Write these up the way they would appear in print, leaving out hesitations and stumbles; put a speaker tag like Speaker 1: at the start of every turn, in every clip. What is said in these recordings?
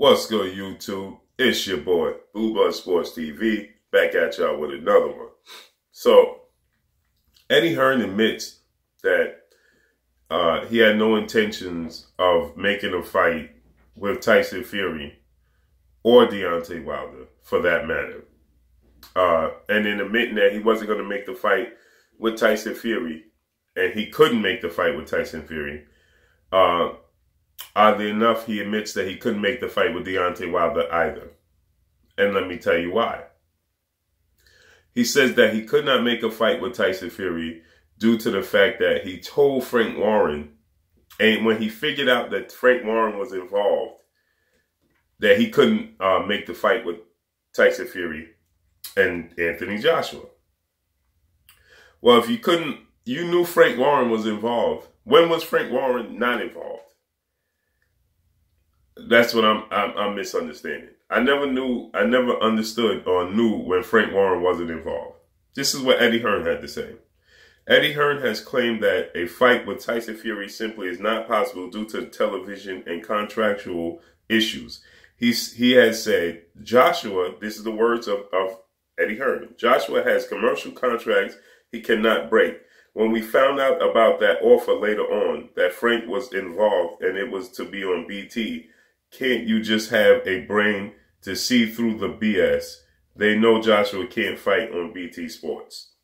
Speaker 1: What's good, YouTube? It's your boy, Boo Sports TV, back at y'all with another one. So, Eddie Hearn admits that he had no intentions of making a fight with Tyson Fury or Deontay Wilder, for that matter. And in admitting that he wasn't going to make the fight with Tyson Fury, and he couldn't make the fight with Tyson Fury, oddly enough, he admits that he couldn't make the fight with Deontay Wilder either. And let me tell you why. He says that he could not make a fight with Tyson Fury due to the fact that he told Frank Warren, and when he figured out that Frank Warren was involved, that he couldn't make the fight with Tyson Fury and Anthony Joshua. Well, if you couldn't, you knew Frank Warren was involved. When was Frank Warren not involved? That's what I'm misunderstanding. I never understood or knew when Frank Warren wasn't involved. This is what Eddie Hearn had to say. Eddie Hearn has claimed that a fight with Tyson Fury simply is not possible due to television and contractual issues. He has said, Joshua, this is the words of Eddie Hearn, Joshua has commercial contracts he cannot break. When we found out about that offer later on, that Frank was involved and it was to be on BT, can't you just have a brain to see through the BS? They know Joshua can't fight on BT Sports.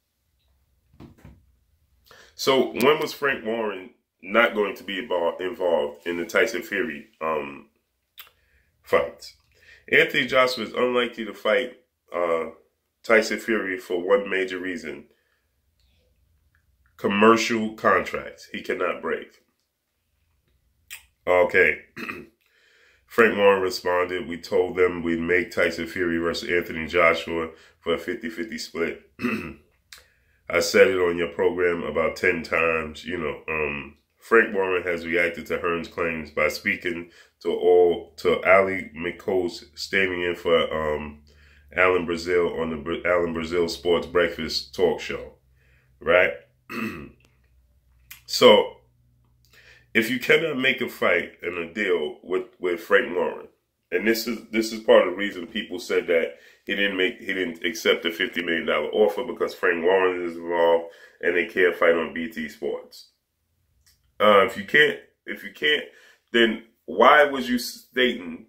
Speaker 1: So when was Frank Warren not going to be involved in the Tyson Fury fight? Anthony Joshua is unlikely to fight Tyson Fury for one major reason. Commercial contracts he cannot break. Okay. Frank Warren responded, we told them we'd make Tyson Fury versus Anthony Joshua for a 50-50 split. I said it on your program about 10 times. Frank Warren has reacted to Hearn's claims by speaking to Ali McCoast, standing in for Alan Brazil on the Alan Brazil Sports Breakfast talk show. Right? So, if you cannot make a fight and a deal with Frank Warren, and this is part of the reason people said that he didn't accept the $50 million offer, because Frank Warren is involved and they can't fight on BT Sports. If you can't, then why was you stating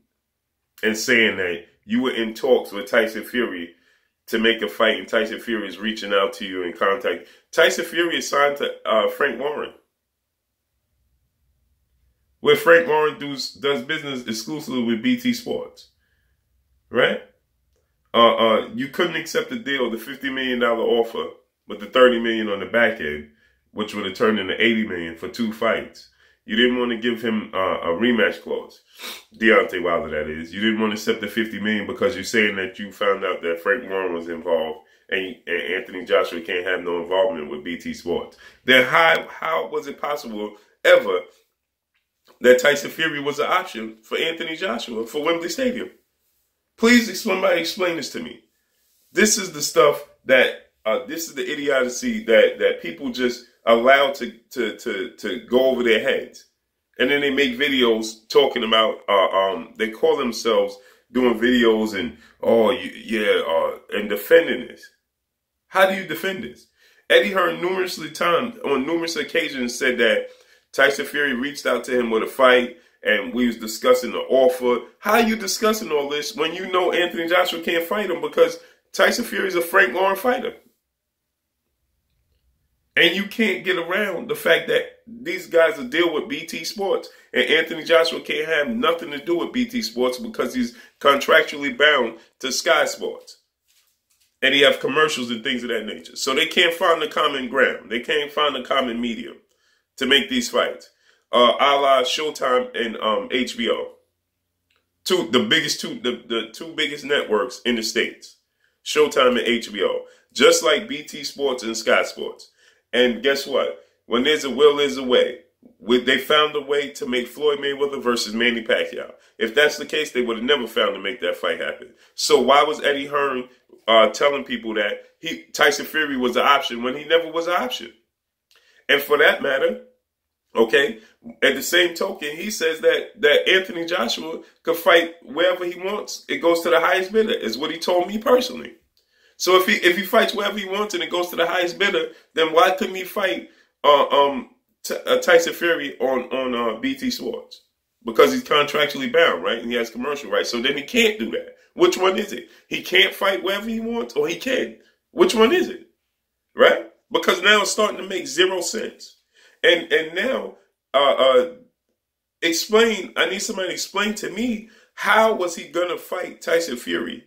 Speaker 1: and saying that you were in talks with Tyson Fury to make a fight, and Tyson Fury is reaching out to you in contact? Tyson Fury is signed to Frank Warren, where Frank Warren does business exclusively with BT Sports, right? You couldn't accept the deal, the $50 million offer, with the $30 million on the back end, which would have turned into $80 million for 2 fights. You didn't want to give him a rematch clause, Deontay Wilder, that is. You didn't want to accept the $50 million because you're saying that you found out that Frank Warren was involved and Anthony Joshua can't have no involvement with BT Sports. Then how was it possible ever that Tyson Fury was an option for Anthony Joshua for Wembley Stadium? Please, somebody explain this to me. This is the stuff that, this is the idiocy that people just allow to go over their heads. And then they make videos talking about, they call themselves doing videos and, and defending this. How do you defend this? Eddie Hearn on numerous occasions said that Tyson Fury reached out to him with a fight, and we was discussing the offer. How are you discussing all this when you know Anthony Joshua can't fight him because Tyson Fury is a Frank Warren fighter? And you can't get around the fact that these guys will deal with BT Sports, and Anthony Joshua can't have nothing to do with BT Sports because he's contractually bound to Sky Sports. And he have commercials and things of that nature. So they can't find the common ground. They can't find the common medium to make these fights. A la Showtime and HBO. The two biggest networks in the States. Showtime and HBO. Just like BT Sports and Sky Sports. And guess what? When there's a will, there's a way. They found a way to make Floyd Mayweather versus Manny Pacquiao. If that's the case, they would have never found to make that fight happen. So why was Eddie Hearn telling people that Tyson Fury was an option when he never was an option? And for that matter, Okay? At the same token, he says that Anthony Joshua could fight wherever he wants. It goes to the highest bidder, is what he told me personally. So if he fights wherever he wants and it goes to the highest bidder, then why couldn't he fight Tyson Fury on BT Sports? Because he's contractually bound, right? And he has commercial rights. So then he can't do that. Which one is it? He can't fight wherever he wants, or he can? Which one is it? Right? Because now it's starting to make zero sense. And now explain. I need somebody to explain to me, how was he gonna fight Tyson Fury?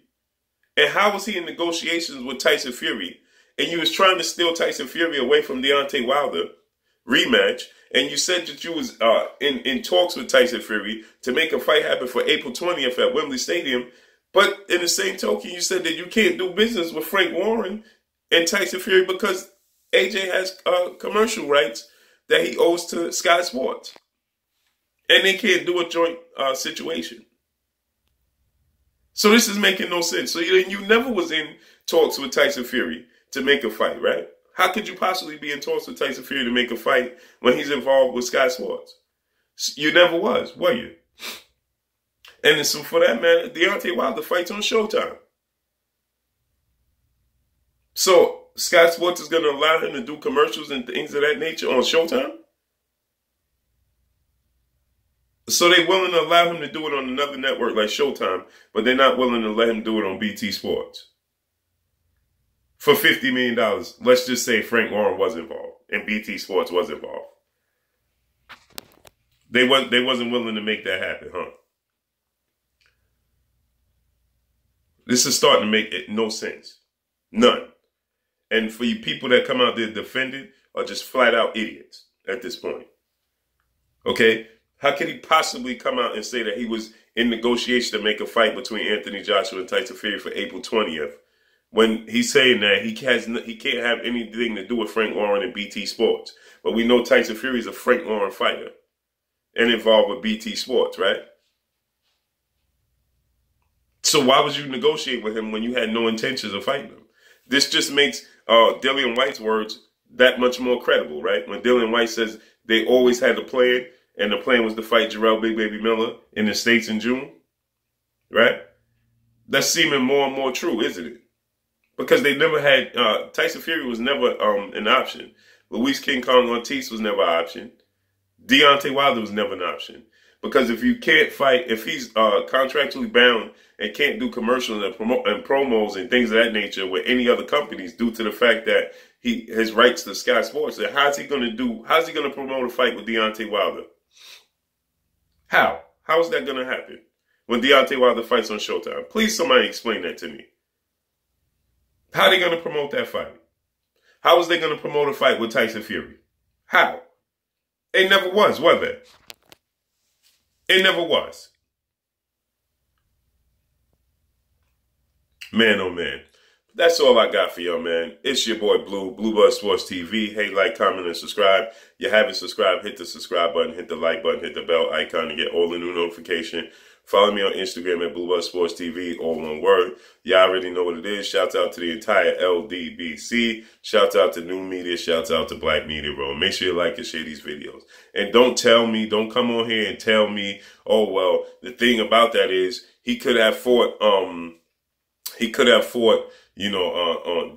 Speaker 1: And how was he in negotiations with Tyson Fury? And you was trying to steal Tyson Fury away from Deontay Wilder rematch. And you said that you was in talks with Tyson Fury to make a fight happen for April 20th at Wembley Stadium. But in the same token, you said that you can't do business with Frank Warren and Tyson Fury because AJ has commercial rights that he owes to Sky Sports. And they can't do a joint situation. So this is making no sense. So you never was in talks with Tyson Fury to make a fight, right? How could you possibly be in talks with Tyson Fury to make a fight when he's involved with Sky Sports? You never was, were you? And so for that matter, Deontay Wilder fights on Showtime. So Sky Sports is going to allow him to do commercials and things of that nature on Showtime? So they're willing to allow him to do it on another network like Showtime, but they're not willing to let him do it on BT Sports. For $50 million, let's just say Frank Warren was involved and BT Sports was involved. They wasn't willing to make that happen, huh? This is starting to make no sense. None. And for you people that come out there defend it are just flat out idiots at this point. Okay? How could he possibly come out and say that he was in negotiation to make a fight between Anthony Joshua and Tyson Fury for April 20th? When he's saying that he can't have anything to do with Frank Warren and BT Sports. But we know Tyson Fury is a Frank Warren fighter and involved with BT Sports, right? So why would you negotiate with him when you had no intentions of fighting him? This just makes Dillian White's words that much more credible, right? When Dillian White says they always had a plan and the plan was to fight Jarrell Big Baby Miller in the States in June, right? That's seeming more and more true, isn't it? Because they never had, Tyson Fury was never an option. Luis King Kong Ortiz was never an option. Deontay Wilder was never an option. Because if you can't fight, if he's contractually bound and can't do commercials and promos and things of that nature with any other companies due to the fact that his rights to Sky Sports, then how's he going to promote a fight with Deontay Wilder? How? How is that going to happen when Deontay Wilder fights on Showtime? Please somebody explain that to me. How are they going to promote that fight? How is they going to promote a fight with Tyson Fury? How? It never was there? It never was. Man, oh man. That's all I got for y'all, man. It's your boy Blue, Bluebird Sports TV. Hey, like, comment, and subscribe. If you haven't subscribed, hit the subscribe button, hit the like button, hit the bell icon to get all the new notification. Follow me on Instagram at Bluebird Sports TV, all one word. Y'all already know what it is. Shouts out to the entire LDBC. Shouts out to New Media. Shouts out to Black Media Row. Make sure you like and share these videos. And don't come on here and tell me, oh, well, the thing about that is he could have fought,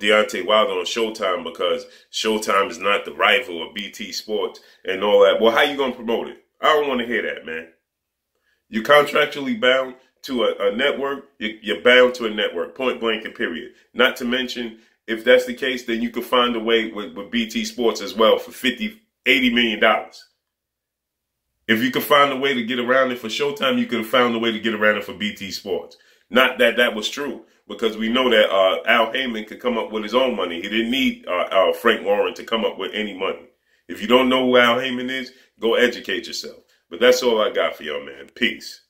Speaker 1: Deontay Wilder on Showtime because Showtime is not the rival of BT Sports and all that. Well, how you going to promote it? I don't want to hear that, man. You're contractually bound to a network. You're bound to a network, point blank and period. Not to mention, if that's the case, then you could find a way with BT Sports as well for $80 million. If you could find a way to get around it for Showtime, you could have found a way to get around it for BT Sports. Not that that was true, because we know that Al Heyman could come up with his own money. He didn't need Frank Warren to come up with any money. If you don't know who Al Heyman is, go educate yourself. But that's all I got for y'all, man. Peace.